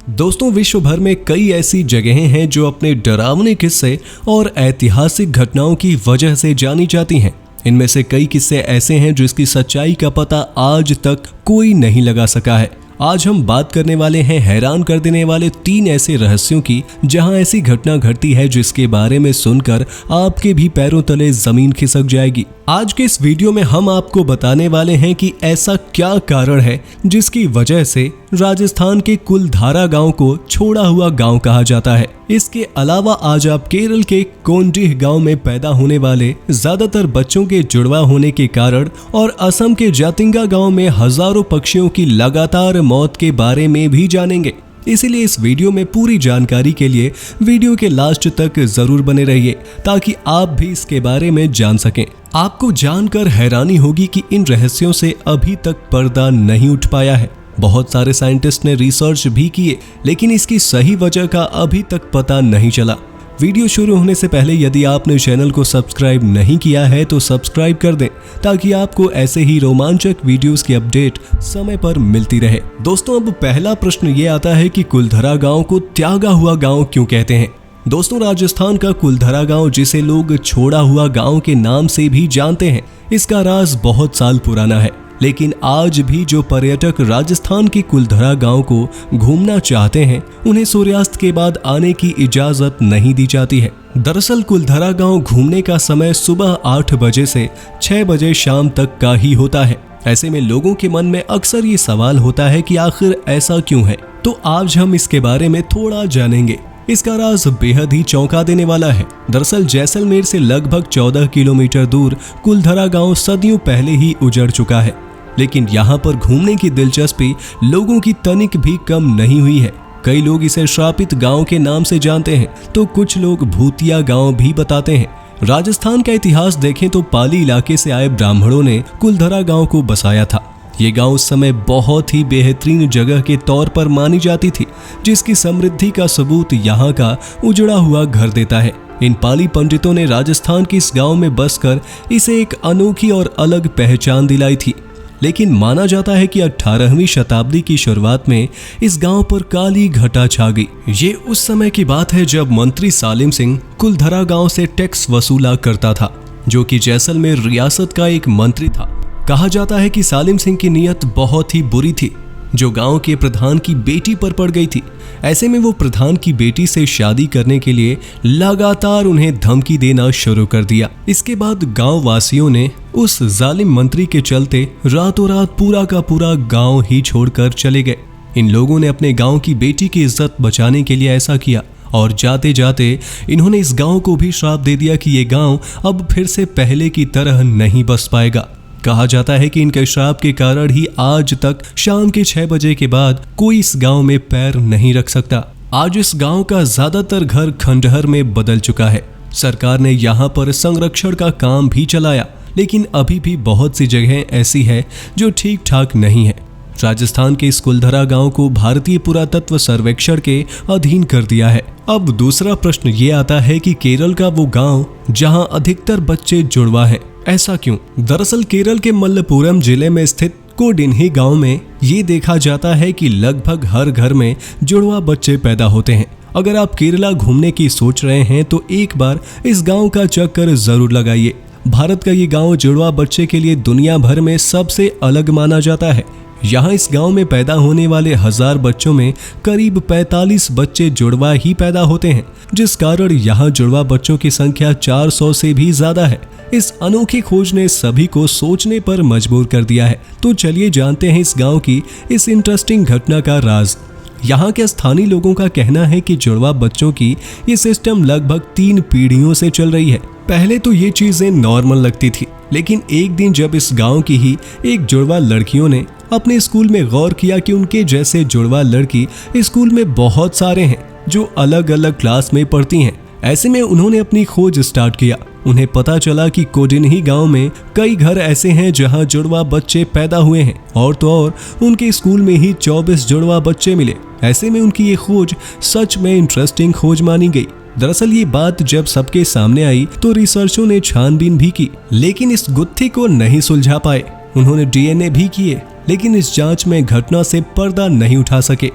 दोस्तों, विश्व भर में कई ऐसी जगहें हैं जो अपने डरावने किस्से और ऐतिहासिक घटनाओं की वजह से जानी जाती हैं। इनमें से कई किस्से ऐसे हैं जिसकी सच्चाई का पता आज तक कोई नहीं लगा सका है। आज हम बात करने वाले हैं हैरान कर देने वाले 3 ऐसे रहस्यों की, जहां ऐसी घटना घटती है जिसके बारे में सुनकर आपके भी पैरों तले जमीन खिसक जाएगी। आज के इस वीडियो में हम आपको बताने वाले हैं कि ऐसा क्या कारण है जिसकी वजह से राजस्थान के कुलधारा गांव को छोड़ा हुआ गांव कहा जाता है। इसके अलावा आज आप केरल के कोंडीह गांव में पैदा होने वाले ज्यादातर बच्चों के जुड़वा होने के कारण और असम के जातिंगा गांव में हजारों पक्षियों की लगातार मौत के बारे में भी जानेंगे। इसीलिए इस वीडियो में पूरी जानकारी के लिए वीडियो के लास्ट तक जरूर बने रहिए ताकि आप भी इसके बारे में जान सकें। आपको जानकर हैरानी होगी कि इन रहस्यों से अभी तक पर्दा नहीं उठ पाया है। बहुत सारे साइंटिस्ट ने रिसर्च भी किए, लेकिन इसकी सही वजह का अभी तक पता नहीं चला। वीडियो शुरू होने से पहले यदि आपने चैनल को सब्सक्राइब नहीं किया है तो सब्सक्राइब कर दें ताकि आपको ऐसे ही रोमांचक वीडियोस की अपडेट समय पर मिलती रहे। दोस्तों, अब पहला प्रश्न ये आता है कि कुलधरा गांव को त्यागा हुआ गांव क्यों कहते हैं। दोस्तों, राजस्थान का कुलधरा गांव, जिसे लोग छोड़ा हुआ गांव के नाम से भी जानते हैं, इसका राज बहुत साल पुराना है। लेकिन आज भी जो पर्यटक राजस्थान के कुलधरा गांव को घूमना चाहते हैं, उन्हें सूर्यास्त के बाद आने की इजाजत नहीं दी जाती है। दरअसल कुलधरा गांव घूमने का समय सुबह 8 बजे से 6 बजे शाम तक का ही होता है। ऐसे में लोगों के मन में अक्सर ये सवाल होता है कि आखिर ऐसा क्यों है। तो आज हम इसके बारे में थोड़ा जानेंगे। इसका राज बेहद ही चौंका देने वाला है। दरअसल जैसलमेर से लगभग 14 किलोमीटर दूर कुलधरा गांव सदियों पहले ही उजड़ चुका है, लेकिन यहाँ पर घूमने की दिलचस्पी लोगों की तनिक भी कम नहीं हुई है। कई लोग इसे श्रापित गांव के नाम से जानते हैं, तो कुछ लोग भूतिया गांव भी बताते हैं। राजस्थान का इतिहास देखें तो पाली इलाके से आए ब्राह्मणों ने कुलधरा गांव को बसाया था। ये गांव उस समय बहुत ही बेहतरीन जगह के तौर पर मानी जाती थी, जिसकी समृद्धि का सबूत यहाँ का उजड़ा हुआ घर देता है। इन पाली पंडितों ने राजस्थान के इस गांव में बसकर इसे एक अनोखी और अलग पहचान दिलाई थी। लेकिन माना जाता है कि 18वीं शताब्दी की शुरुआत में इस गांव पर काली घटा छा गई। ये उस समय की बात है जब मंत्री सालिम सिंह कुलधरा गांव से टैक्स वसूला करता था, जो कि जैसलमेर रियासत का एक मंत्री था। कहा जाता है कि सालिम सिंह की नीयत बहुत ही बुरी थी, जो गांव के प्रधान की बेटी पर पड़ गई थी। ऐसे में वो प्रधान की बेटी से शादी करने के लिए लगातार उन्हें धमकी देना शुरू कर दिया। इसके बाद गांव वासियों ने उस जालिम मंत्री के चलते रातों रात पूरा का पूरा गांव ही छोड़कर चले गए। इन लोगों ने अपने गांव की बेटी की इज्जत बचाने के लिए ऐसा किया और जाते जाते इन्होंने इस गांव को भी श्राप दे दिया कि ये गांव अब फिर से पहले की तरह नहीं बस पाएगा। कहा जाता है कि इनके श्राप के कारण ही आज तक शाम के 6 बजे के बाद कोई इस गांव में पैर नहीं रख सकता। आज इस गांव का ज्यादातर घर खंडहर में बदल चुका है। सरकार ने यहाँ पर संरक्षण का काम भी चलाया, लेकिन अभी भी बहुत सी जगहें ऐसी है जो ठीक ठाक नहीं है। राजस्थान के इस कुलधरा गांव को भारतीय पुरातत्व सर्वेक्षण के अधीन कर दिया है। अब दूसरा प्रश्न ये आता है कि केरल का वो गांव जहां अधिकतर बच्चे जुड़वा हैं, ऐसा क्यों। दरअसल केरल के मल्लपुरम जिले में स्थित कोडिन्ही गांव में ये देखा जाता है कि लगभग हर घर में जुड़वा बच्चे पैदा होते हैं। अगर आप केरला घूमने की सोच रहे हैं तो एक बार इस गांव का चक्कर जरूर लगाइए। भारत का ये गांव जुड़वा बच्चे के लिए दुनिया भर में सबसे अलग माना जाता है। यहाँ इस गांव में पैदा होने वाले 1000 बच्चों में करीब 45 बच्चे जुड़वा ही पैदा होते हैं, जिस कारण यहाँ जुड़वा बच्चों की संख्या 400 से भी ज्यादा है। इस अनोखी खोज ने सभी को सोचने पर मजबूर कर दिया है। तो चलिए जानते हैं इस गांव की इस इंटरेस्टिंग घटना का राज। यहाँ के स्थानीय लोगों का कहना है कि जुड़वा बच्चों की ये सिस्टम लगभग 3 पीढ़ियों से चल रही है। पहले तो ये चीजें नॉर्मल लगती थी, लेकिन एक दिन जब इस गांव की ही एक जुड़वा लड़कियों ने अपने स्कूल में गौर किया कि उनके जैसे जुड़वा लड़की स्कूल में बहुत सारे हैं जो अलग अलग क्लास में पढ़ती हैं। ऐसे में उन्होंने अपनी खोज स्टार्ट किया। उन्हें पता चला कि कोडिन्ही गांव में कई घर ऐसे हैं जहां जुड़वा बच्चे पैदा हुए हैं, और तो और उनके स्कूल में ही 24 जुड़वा बच्चे मिले। ऐसे में उनकी ये खोज सच में इंटरेस्टिंग खोज मानी गई। दरअसल ये बात जब सबके सामने आई तो रिसर्चरों ने छानबीन भी की, लेकिन इस गुत्थी को नहीं सुलझा पाए। उन्होंने DNA भी किए, लेकिन इस जांच में घटना से पर्दा नहीं उठा सके।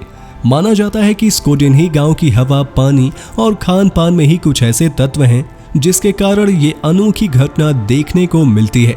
माना जाता है कि स्कोडिनही गांव की हवा, पानी और खान पान में ही कुछ ऐसे तत्व हैं जिसके कारण ये अनोखी घटना देखने को मिलती है।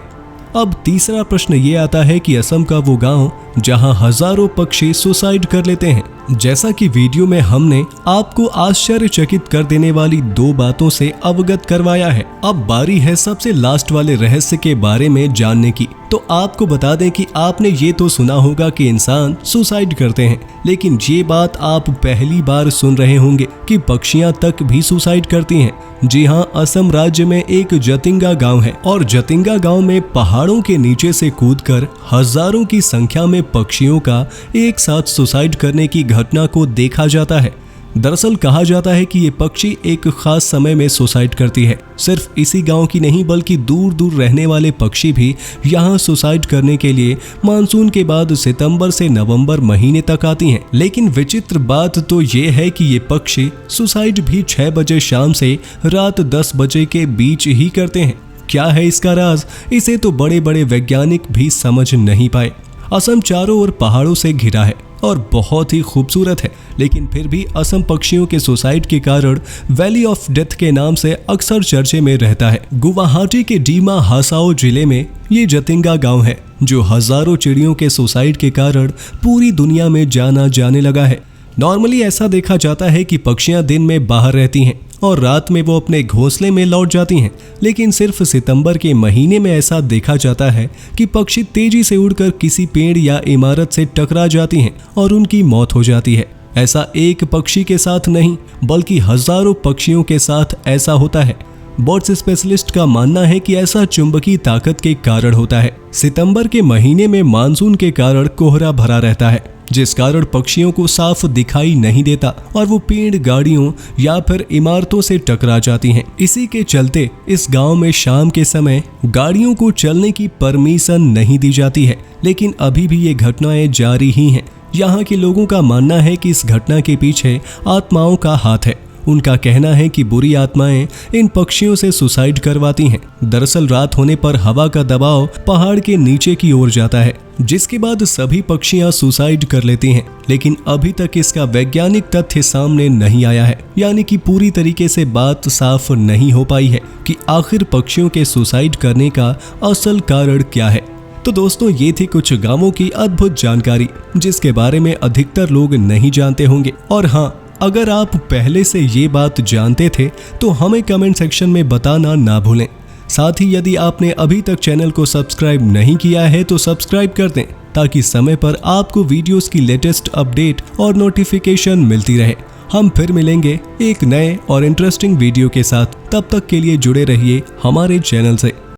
अब तीसरा प्रश्न ये आता है कि असम का वो गांव जहां हजारों पक्षी सुसाइड कर लेते हैं। जैसा कि वीडियो में हमने आपको आश्चर्यचकित कर देने वाली 2 बातों से अवगत करवाया है, अब बारी है सबसे लास्ट वाले रहस्य के बारे में जानने की। तो आपको बता दें कि आपने ये तो सुना होगा कि इंसान सुसाइड करते हैं, लेकिन ये बात आप पहली बार सुन रहे होंगे कि पक्षियां तक भी सुसाइड करती हैं। जी हाँ, असम राज्य में एक जतिंगा गांव है और जतिंगा गांव में पहाड़ों के नीचे से कूदकर हजारों की संख्या में पक्षियों का एक साथ सुसाइड करने की घटना को देखा जाता है। दरअसल कहा जाता है कि ये पक्षी एक खास समय में सुसाइड करती है। सिर्फ इसी गांव की नहीं बल्कि दूर दूर रहने वाले पक्षी भी यहाँ सुसाइड करने के लिए मानसून के बाद सितंबर से नवंबर महीने तक आती हैं। लेकिन विचित्र बात तो ये है कि ये पक्षी सुसाइड भी 6 बजे शाम से रात 10 बजे के बीच ही करते हैं। क्या है इसका राज? इसे तो बड़े बड़े वैज्ञानिक भी समझ नहीं पाए। असम चारों ओर पहाड़ों से घिरा है और बहुत ही खूबसूरत है, लेकिन फिर भी असम पक्षियों के सुसाइड के कारण वैली ऑफ डेथ के नाम से अक्सर चर्चे में रहता है। गुवाहाटी के डीमा हासाओ जिले में ये जतिंगा गांव है जो हजारों चिड़ियों के सुसाइड के कारण पूरी दुनिया में जाना जाने लगा है। नॉर्मली ऐसा देखा जाता है कि पक्षियां दिन में बाहर रहती हैं और रात में वो अपने घोंसले में लौट जाती हैं, लेकिन सिर्फ सितंबर के महीने में ऐसा देखा जाता है कि पक्षी तेजी से उड़कर किसी पेड़ या इमारत से टकरा जाती हैं और उनकी मौत हो जाती है। ऐसा एक पक्षी के साथ नहीं बल्कि हजारों पक्षियों के साथ ऐसा होता है। बर्ड्स स्पेशलिस्ट का मानना है कि ऐसा चुंबकीय ताकत के कारण होता है। सितंबर के महीने में मानसून के कारण कोहरा भरा रहता है, जिस कारण पक्षियों को साफ दिखाई नहीं देता और वो पेड़, गाड़ियों या फिर इमारतों से टकरा जाती हैं। इसी के चलते इस गांव में शाम के समय गाड़ियों को चलने की परमिशन नहीं दी जाती है, लेकिन अभी भी ये घटनाएं जारी ही हैं। यहाँ के लोगों का मानना है कि इस घटना के पीछे आत्माओं का हाथ है। उनका कहना है कि बुरी आत्माएं इन पक्षियों से सुसाइड करवाती हैं। दरअसल रात होने पर हवा का दबाव पहाड़ के नीचे की ओर जाता है, जिसके बाद सभी पक्षियां सुसाइड कर लेती हैं। लेकिन अभी तक इसका वैज्ञानिक तथ्य सामने नहीं आया है, यानी कि पूरी तरीके से बात साफ नहीं हो पाई है कि आखिर पक्षियों के सुसाइड करने का असल कारण क्या है। तो दोस्तों, ये थी कुछ गांवों की अद्भुत जानकारी जिसके बारे में अधिकतर लोग नहीं जानते होंगे। और हाँ, अगर आप पहले से ये बात जानते थे तो हमें कमेंट सेक्शन में बताना ना भूलें। साथ ही यदि आपने अभी तक चैनल को सब्सक्राइब नहीं किया है तो सब्सक्राइब कर दें, ताकि समय पर आपको वीडियोस की लेटेस्ट अपडेट और नोटिफिकेशन मिलती रहे। हम फिर मिलेंगे एक नए और इंटरेस्टिंग वीडियो के साथ। तब तक के लिए जुड़े रहिए हमारे चैनल से।